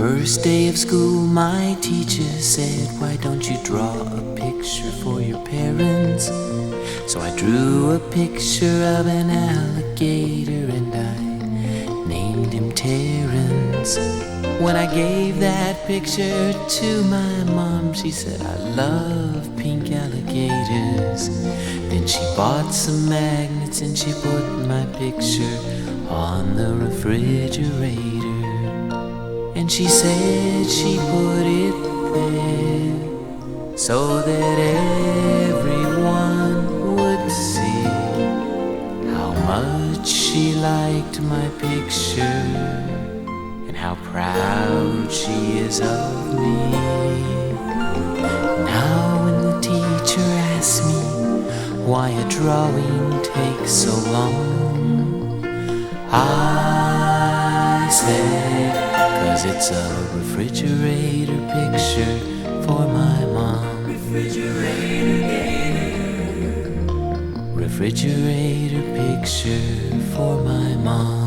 First day of school, my teacher said, "Why don't you draw a picture for your parents?" So I drew a picture of an alligator and I named him Terrence. When I gave that picture to my mom, she said, "I love pink alligators." Then she bought some magnets and she put my picture on the refrigerator. And she said she put it there so that everyone would see how much she liked my picture and how proud she is of me. Now when the teacher asks me why a drawing takes so long, I said, 'cause it's a refrigerator picture for my mom. Refrigerator picture for my mom.